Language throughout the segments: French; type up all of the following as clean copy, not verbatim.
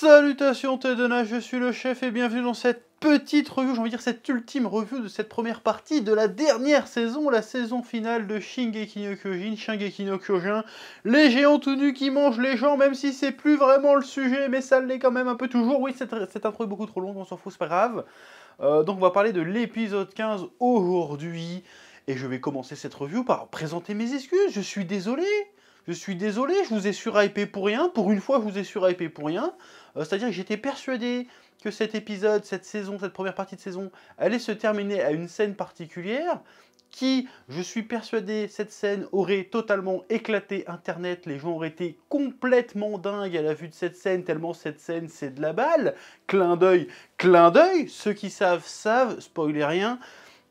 Salutations Tedona, je suis le chef et bienvenue dans cette petite review, j'ai envie de dire cette ultime review de cette première partie de la dernière saison, la saison finale de Shingeki no Kyojin, Shingeki no Kyojin, les géants tout nus qui mangent les gens, même si c'est plus vraiment le sujet, mais ça l'est quand même un peu toujours. Oui, cette intro est beaucoup trop longue, on s'en fout, c'est pas grave. Donc on va parler de l'épisode 15 aujourd'hui, et je vais commencer cette review par présenter mes excuses, je suis désolé, je vous ai surhypé pour rien, pour une fois je vous ai surhypé pour rien, c'est-à-dire que j'étais persuadé que cet épisode, cette saison, cette première partie de saison, allait se terminer à une scène particulière, qui, je suis persuadé, cette scène aurait totalement éclaté Internet, les gens auraient été complètement dingues à la vue de cette scène, tellement cette scène c'est de la balle, clin d'œil, ceux qui savent, spoiler rien.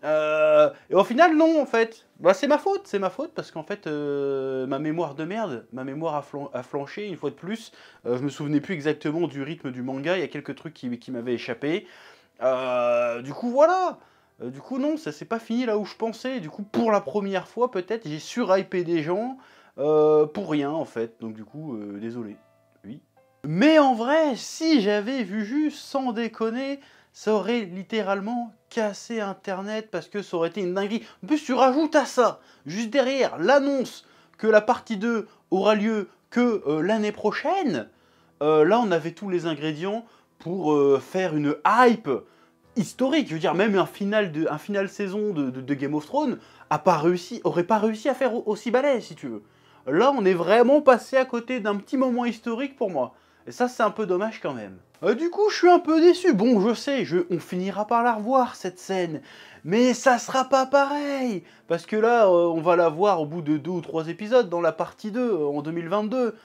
Et au final, non, en fait. Bah, c'est ma faute, parce qu'en fait, ma mémoire de merde, ma mémoire a flanché, une fois de plus. Je me souvenais plus exactement du rythme du manga, il y a quelques trucs qui m'avaient échappé. Du coup, voilà. Du coup, non, ça s'est pas fini là où je pensais. Du coup, pour la première fois, peut-être, j'ai surhypé des gens pour rien, en fait. Donc, du coup, désolé. Oui. Mais en vrai, si j'avais vu juste, sans déconner, ça aurait littéralement cassé Internet parce que ça aurait été une dinguerie. En plus, tu rajoutes à ça, juste derrière, l'annonce que la partie 2 aura lieu que l'année prochaine. Là, on avait tous les ingrédients pour faire une hype historique. Je veux dire, même un final saison de Game of Thrones aurait pas réussi à faire aussi balèze, si tu veux. Là, on est vraiment passé à côté d'un petit moment historique pour moi. Et ça, c'est un peu dommage quand même. Du coup, je suis un peu déçu. Bon, je sais, on finira par la revoir, cette scène. Mais ça sera pas pareil. Parce que là, on va la voir au bout de 2 ou 3 épisodes dans la partie 2, en 2022.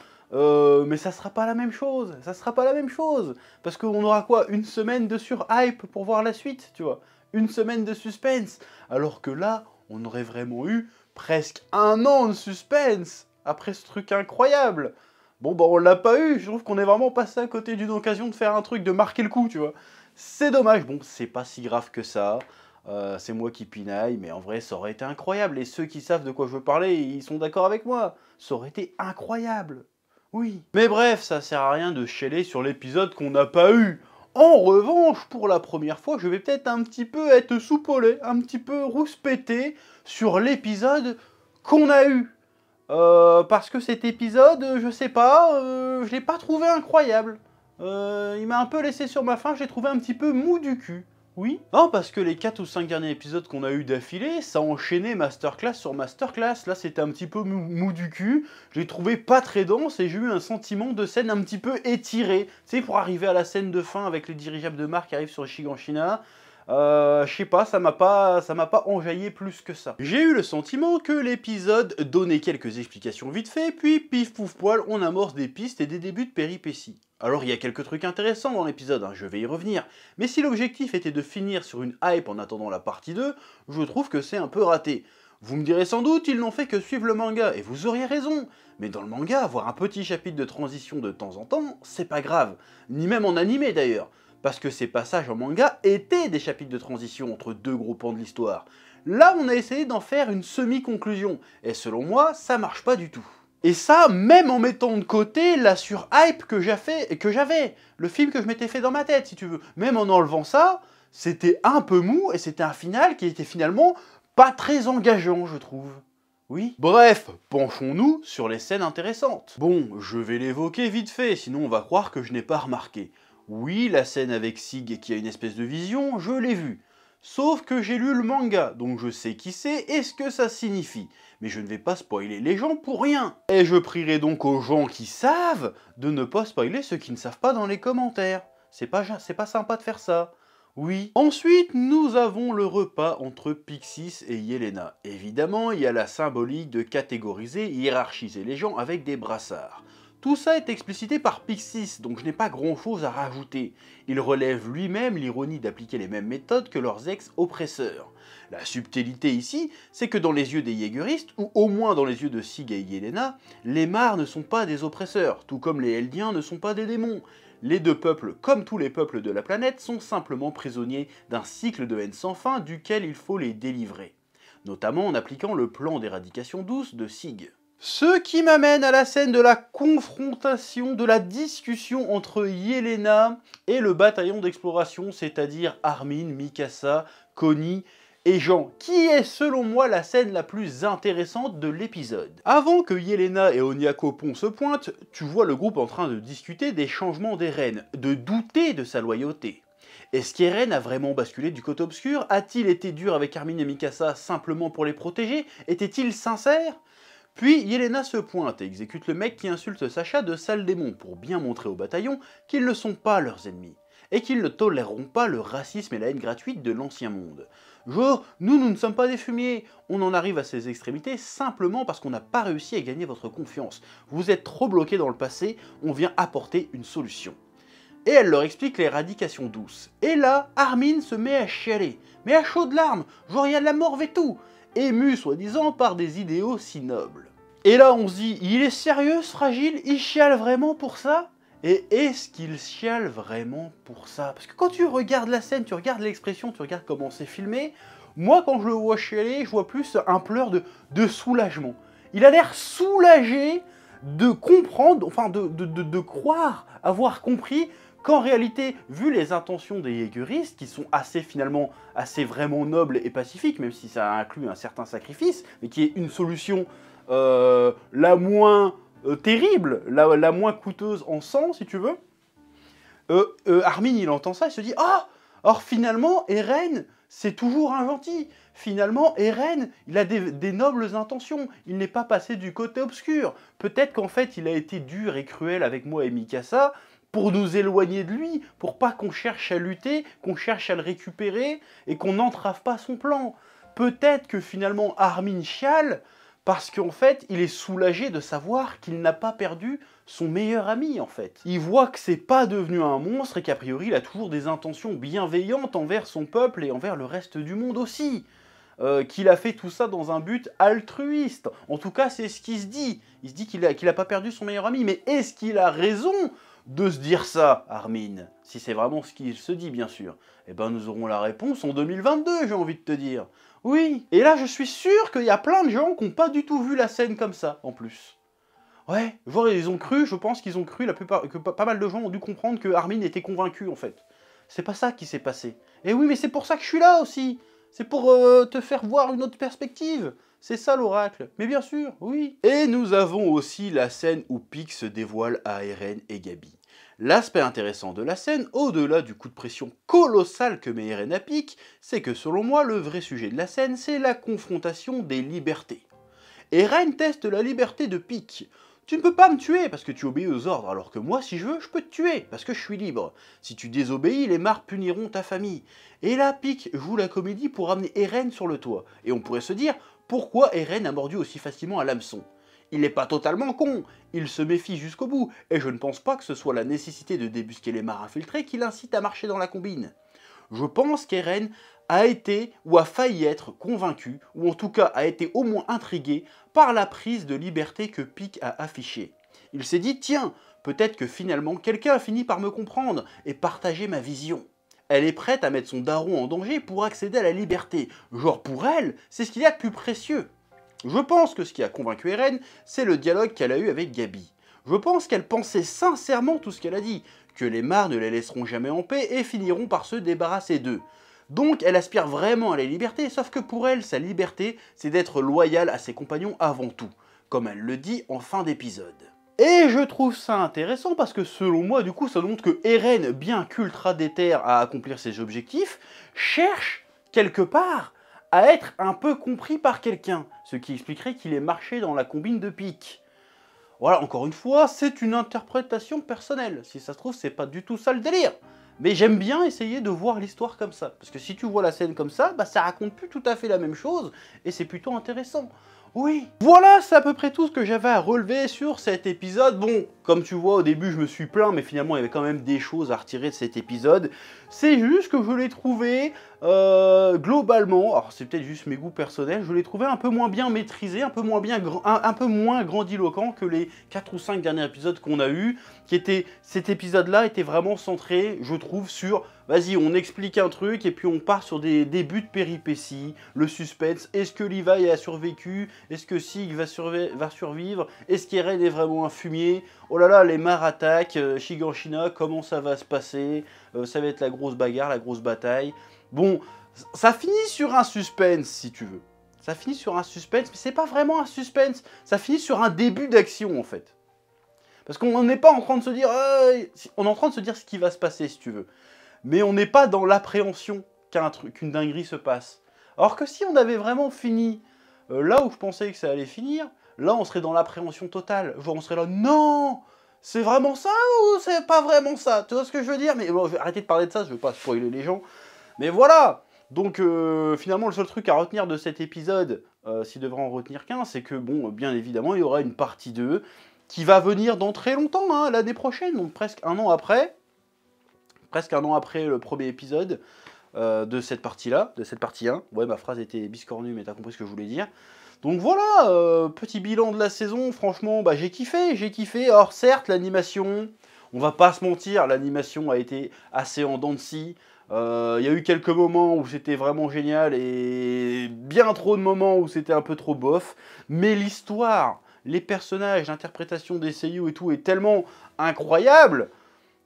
Mais ça sera pas la même chose. Ça sera pas la même chose. Parce qu'on aura quoi? Une semaine de sur-hype pour voir la suite, tu vois. Une semaine de suspense. Alors que là, on aurait vraiment eu presque 1 an de suspense après ce truc incroyable. Bon, bah on l'a pas eu, je trouve qu'on est vraiment passé à côté d'une occasion de faire un truc, de marquer le coup, tu vois. C'est dommage, bon, c'est pas si grave que ça, c'est moi qui pinaille, mais en vrai, ça aurait été incroyable. Et ceux qui savent de quoi je veux parler, ils sont d'accord avec moi. Ça aurait été incroyable, oui. Mais bref, ça sert à rien de chialer sur l'épisode qu'on n'a pas eu. En revanche, pour la première fois, je vais peut-être un petit peu être soupolé, un petit peu rouspété sur l'épisode qu'on a eu. Parce que cet épisode, je sais pas, je l'ai pas trouvé incroyable. Il m'a un peu laissé sur ma faim, je l'ai trouvé un petit peu mou du cul. Oui. Non, parce que les 4 ou 5 derniers épisodes qu'on a eu d'affilée, ça enchaînait masterclass sur masterclass. Là, c'était un petit peu mou du cul. Je l'ai trouvé pas très dense et j'ai eu un sentiment de scène un petit peu étiré. Tu sais, pour arriver à la scène de fin avec les dirigeables de Marc qui arrivent sur Shiganshina. Je sais pas, ça m'a pas enjaillé plus que ça. J'ai eu le sentiment que l'épisode donnait quelques explications vite fait, puis pif pouf poil, on amorce des pistes et des débuts de péripéties. Alors il y a quelques trucs intéressants dans l'épisode, hein, je vais y revenir, mais si l'objectif était de finir sur une hype en attendant la partie 2, je trouve que c'est un peu raté. Vous me direz sans doute, ils n'ont fait que suivre le manga, et vous auriez raison, mais dans le manga, avoir un petit chapitre de transition de temps en temps, c'est pas grave, ni même en animé d'ailleurs. Parce que ces passages en manga étaient des chapitres de transition entre 2 gros pans de l'histoire. Là, on a essayé d'en faire une semi-conclusion, et selon moi, ça marche pas du tout. Et ça, même en mettant de côté la sur-hype que j'avais, le film que je m'étais fait dans ma tête, si tu veux. Même en enlevant ça, c'était un peu mou, et c'était un final qui était finalement pas très engageant, je trouve. Oui. Bref, penchons-nous sur les scènes intéressantes. Bon, je vais l'évoquer vite fait, sinon on va croire que je n'ai pas remarqué. Oui, la scène avec Sig qui a une espèce de vision, je l'ai vue. Sauf que j'ai lu le manga, donc je sais qui c'est et ce que ça signifie. Mais je ne vais pas spoiler les gens pour rien. Et je prierai donc aux gens qui savent de ne pas spoiler ceux qui ne savent pas dans les commentaires. C'est pas sympa de faire ça. Oui. Ensuite, nous avons le repas entre Pixis et Yelena. Évidemment, il y a la symbolique de catégoriser et hiérarchiser les gens avec des brassards. Tout ça est explicité par Pixis, donc je n'ai pas grand chose à rajouter. Il relève lui-même l'ironie d'appliquer les mêmes méthodes que leurs ex-oppresseurs. La subtilité ici, c'est que dans les yeux des Jaegeristes, ou au moins dans les yeux de Sig et Yelena, les Mars ne sont pas des oppresseurs, tout comme les Eldiens ne sont pas des démons. Les 2 peuples, comme tous les peuples de la planète, sont simplement prisonniers d'un cycle de haine sans fin duquel il faut les délivrer. Notamment en appliquant le plan d'éradication douce de Sig. Ce qui m'amène à la scène de la confrontation, de la discussion entre Yelena et le bataillon d'exploration, c'est-à-dire Armin, Mikasa, Connie et Jean, qui est selon moi la scène la plus intéressante de l'épisode. Avant que Yelena et Onyako-Pon se pointent, tu vois le groupe en train de discuter des changements d'Eren, de douter de sa loyauté. Est-ce qu'Eren a vraiment basculé du côté obscur? A-t-il été dur avec Armin et Mikasa simplement pour les protéger? Était-il sincère? Puis Yelena se pointe et exécute le mec qui insulte Sacha de sale démon pour bien montrer au bataillon qu'ils ne sont pas leurs ennemis, et qu'ils ne toléreront pas le racisme et la haine gratuite de l'ancien monde. Genre, nous ne sommes pas des fumiers, on en arrive à ces extrémités simplement parce qu'on n'a pas réussi à gagner votre confiance. Vous êtes trop bloqués dans le passé, on vient apporter une solution. Et elle leur explique l'éradication douce. Et là, Armin se met à chialer, mais à chaudes larmes, genre il y a de la mort et tout, ému soi-disant par des idéaux si nobles. Et là on se dit, il est sérieux ce fragile? Il chiale vraiment pour ça? Et est-ce qu'il chiale vraiment pour ça? Parce que quand tu regardes la scène, tu regardes l'expression, tu regardes comment c'est filmé, moi quand je le vois chialer, je vois plus un pleur de soulagement. Il a l'air soulagé de comprendre, enfin de croire avoir compris qu'en réalité, vu les intentions des Jägeristes, qui sont finalement assez vraiment nobles et pacifiques, même si ça inclut un certain sacrifice, mais qui est une solution la moins terrible, la moins coûteuse en sang, si tu veux, Armin, il entend ça, il se dit « Ah, or finalement, Eren, c'est toujours un gentil. Finalement, Eren, il a des nobles intentions. Il n'est pas passé du côté obscur. Peut-être qu'en fait, il a été dur et cruel avec moi et Mikasa pour nous éloigner de lui, pour pas qu'on cherche à lutter, qu'on cherche à le récupérer et qu'on n'entrave pas son plan. Peut-être que finalement, Armin chiale parce qu'en fait, il est soulagé de savoir qu'il n'a pas perdu son meilleur ami, en fait. Il voit que c'est pas devenu un monstre et qu'a priori, il a toujours des intentions bienveillantes envers son peuple et envers le reste du monde aussi. Qu'il a fait tout ça dans un but altruiste. En tout cas, c'est ce qu'il se dit. Il se dit qu'il a pas perdu son meilleur ami. Mais est-ce qu'il a raison de se dire ça, Armin? Si c'est vraiment ce qu'il se dit, bien sûr. Eh ben, nous aurons la réponse en 2022, j'ai envie de te dire. Oui. Et là, je suis sûr qu'il y a plein de gens qui n'ont pas du tout vu la scène comme ça, en plus. Ouais, genre, ils ont cru, je pense qu'ils ont cru, que pas mal de gens ont dû comprendre que Armin était convaincu, en fait. C'est pas ça qui s'est passé. Et oui, mais c'est pour ça que je suis là aussi. C'est pour te faire voir une autre perspective. C'est ça l'oracle. Mais bien sûr, oui. Et nous avons aussi la scène où Pieck se dévoile à Eren et Gabi. L'aspect intéressant de la scène, au-delà du coup de pression colossal que met Eren à Pieck, c'est que selon moi, le vrai sujet de la scène, c'est la confrontation des libertés. Eren teste la liberté de Pieck. Tu ne peux pas me tuer parce que tu obéis aux ordres, alors que moi, si je veux, je peux te tuer parce que je suis libre. Si tu désobéis, les Mards puniront ta famille. Et là, Pieck joue la comédie pour amener Eren sur le toit. Et on pourrait se dire, pourquoi Eren a mordu aussi facilement à l'hameçon? Il n'est pas totalement con, il se méfie jusqu'au bout, et je ne pense pas que ce soit la nécessité de débusquer les Mards infiltrés qui l'incite à marcher dans la combine. Je pense qu'Eren a été ou a failli être convaincu, ou en tout cas a été au moins intrigué par la prise de liberté que Pieck a affichée. Il s'est dit, tiens, peut-être que finalement quelqu'un a fini par me comprendre et partager ma vision. Elle est prête à mettre son daron en danger pour accéder à la liberté. Genre pour elle, c'est ce qu'il y a de plus précieux. Je pense que ce qui a convaincu Eren, c'est le dialogue qu'elle a eu avec Gabi. Je pense qu'elle pensait sincèrement tout ce qu'elle a dit, que les Mards ne les laisseront jamais en paix et finiront par se débarrasser d'eux. Donc elle aspire vraiment à la liberté, sauf que pour elle, sa liberté, c'est d'être loyale à ses compagnons avant tout, comme elle le dit en fin d'épisode. Et je trouve ça intéressant parce que selon moi, du coup, ça montre que Eren, bien qu'ultra déter à accomplir ses objectifs, cherche quelque part à être un peu compris par quelqu'un, ce qui expliquerait qu'il ait marché dans la combine de Pieck. Voilà, encore une fois, c'est une interprétation personnelle. Si ça se trouve, c'est pas du tout ça le délire. Mais j'aime bien essayer de voir l'histoire comme ça. Parce que si tu vois la scène comme ça, bah ça raconte plus tout à fait la même chose. Et c'est plutôt intéressant. Oui. Voilà, c'est à peu près tout ce que j'avais à relever sur cet épisode. Bon, comme tu vois, au début, je me suis plaint, mais finalement, il y avait quand même des choses à retirer de cet épisode. C'est juste que je l'ai trouvé, globalement, alors c'est peut-être juste mes goûts personnels, je l'ai trouvé un peu moins bien maîtrisé, un peu moins grandiloquent que les 4 ou 5 derniers épisodes qu'on a eu. Cet épisode-là était vraiment centré, je trouve, sur vas-y, on explique un truc et puis on part sur des débuts de péripéties, le suspense, est-ce que Levi a survécu, est-ce que Sig va survivre, est-ce qu'Eren est vraiment un fumier, oh là là, les mares attaquent, Shiganshina, comment ça va se passer, ça va être la grosse bagarre, la grosse bataille. Bon, ça finit sur un suspense si tu veux. Ça finit sur un suspense, mais c'est pas vraiment un suspense, ça finit sur un début d'action en fait. Parce qu'on n'est pas en train de se dire, on est en train de se dire ce qui va se passer si tu veux. Mais on n'est pas dans l'appréhension qu'une dinguerie se passe. Alors que si on avait vraiment fini là où je pensais que ça allait finir, là on serait dans l'appréhension totale. Genre on serait là, non, c'est vraiment ça ou c'est pas vraiment ça? Tu vois ce que je veux dire? Mais bon, je vais arrêter de parler de ça, je veux pas spoiler les gens. Mais voilà. Donc finalement le seul truc à retenir de cet épisode, s'il devrait en retenir qu'un, c'est que bon, bien évidemment il y aura une partie 2 qui va venir dans très longtemps, hein, l'année prochaine, donc presque un an après. Presque un an après le premier épisode de cette partie-là, de cette partie 1. Ouais, ma phrase était biscornue, mais t'as compris ce que je voulais dire. Donc voilà, petit bilan de la saison, franchement, bah, j'ai kiffé, j'ai kiffé. Alors certes, l'animation, on va pas se mentir, l'animation a été assez en dents de scie. Il y a eu quelques moments où c'était vraiment génial et bien trop de moments où c'était un peu trop bof. Mais l'histoire, les personnages, l'interprétation des seiyuu et tout est tellement incroyable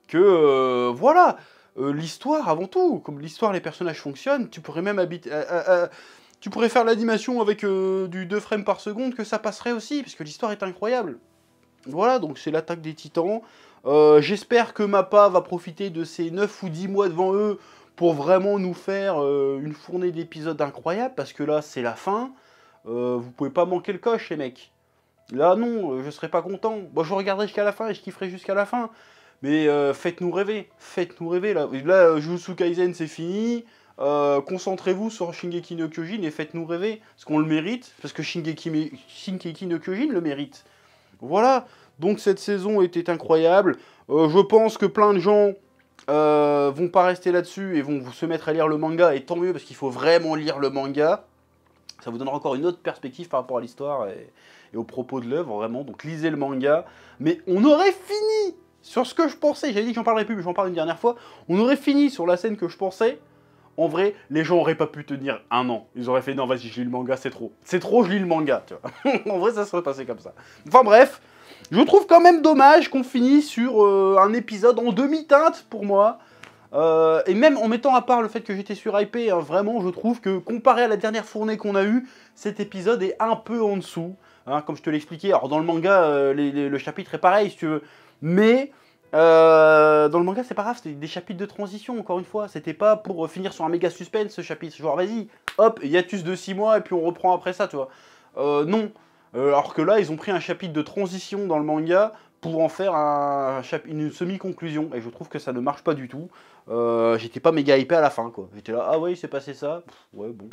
que voilà, l'histoire avant tout, comme l'histoire, les personnages fonctionnent, tu pourrais même tu pourrais faire l'animation avec du 2 frames par seconde, que ça passerait aussi, parce que l'histoire est incroyable. Voilà, donc c'est l'attaque des titans. J'espère que Mappa va profiter de ces 9 ou 10 mois devant eux pour vraiment nous faire une fournée d'épisodes incroyables, parce que là, c'est la fin. Vous pouvez pas manquer le coche, les mecs. Là, non, je serais pas content. Moi, je regarderai jusqu'à la fin et je kifferai jusqu'à la fin. Mais faites-nous rêver, là. Là, Jujutsu Kaisen, c'est fini. Concentrez-vous sur Shingeki no Kyojin et faites-nous rêver, parce qu'on le mérite, parce que Shingeki no Kyojin le mérite. Voilà, donc cette saison était incroyable. Je pense que plein de gens vont pas rester là-dessus et vont se mettre à lire le manga, et tant mieux, parce qu'il faut vraiment lire le manga. Ça vous donnera encore une autre perspective par rapport à l'histoire et aux propos de l'œuvre, vraiment. Donc lisez le manga. Mais on aurait fini sur ce que je pensais. J'avais dit que j'en parlerais plus, mais j'en parle une dernière fois. On aurait fini sur la scène que je pensais. En vrai, les gens auraient pas pu tenir un an. Ils auraient fait, non, vas-y, je lis le manga, c'est trop. C'est trop, je lis le manga, tu vois. En vrai, ça serait passé comme ça. Enfin bref, je trouve quand même dommage qu'on finisse sur un épisode en demi-teinte, pour moi. Et même en mettant à part le fait que j'étais surhypé, hein, vraiment, je trouve que comparé à la dernière fournée qu'on a eue, cet épisode est un peu en dessous. Hein, comme je te l'ai expliqué, alors dans le manga, le chapitre est pareil, si tu veux. Mais dans le manga, c'est pas grave, c'était des chapitres de transition, encore une fois. C'était pas pour finir sur un méga suspense, ce chapitre. Genre, vas-y, hop, hiatus de 6 mois, et puis on reprend après ça, tu vois. Non. Alors que là, ils ont pris un chapitre de transition dans le manga pour en faire une semi-conclusion. Et je trouve que ça ne marche pas du tout. J'étais pas méga hypé à la fin, quoi. J'étais là, ah ouais, il s'est passé ça. Pff, ouais, bon.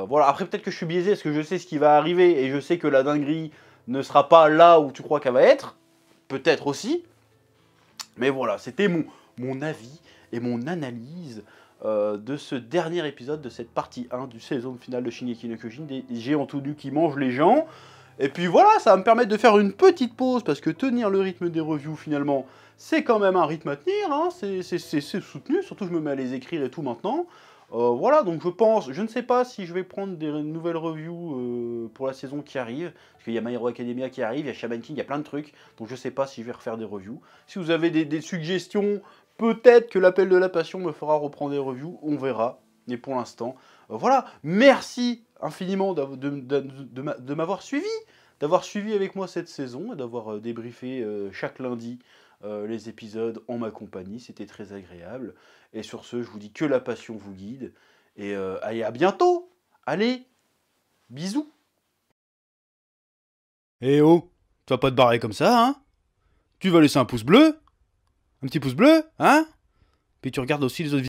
Voilà, après peut-être que je suis biaisé, parce que je sais ce qui va arriver, et je sais que la dinguerie ne sera pas là où tu crois qu'elle va être. Peut-être aussi. Mais voilà, c'était mon avis et mon analyse de ce dernier épisode de cette partie 1 du saison finale de Shingeki no Kyojin, des géants tout nus qui mangent les gens. Et puis voilà, ça va me permettre de faire une petite pause, parce que tenir le rythme des reviews, finalement, c'est quand même un rythme à tenir, hein, c'est soutenu, surtout je me mets à les écrire et tout maintenant. Voilà, donc je pense, je ne sais pas si je vais prendre des nouvelles reviews pour la saison qui arrive, parce qu'il y a My Hero Academia qui arrive, il y a Shaman King, il y a plein de trucs, donc je ne sais pas si je vais refaire des reviews. Si vous avez des suggestions, peut-être que l'appel de la passion me fera reprendre des reviews, on verra. Mais pour l'instant, voilà, merci infiniment de m'avoir suivi, d'avoir suivi avec moi cette saison, et d'avoir débriefé chaque lundi les épisodes en ma compagnie, c'était très agréable. Et sur ce, je vous dis que la passion vous guide, et allez, à bientôt. Allez, bisous. Eh oh, tu vas pas te barrer comme ça, hein? Tu vas laisser un pouce bleu? Un petit pouce bleu, hein? Puis tu regardes aussi les autres vidéos.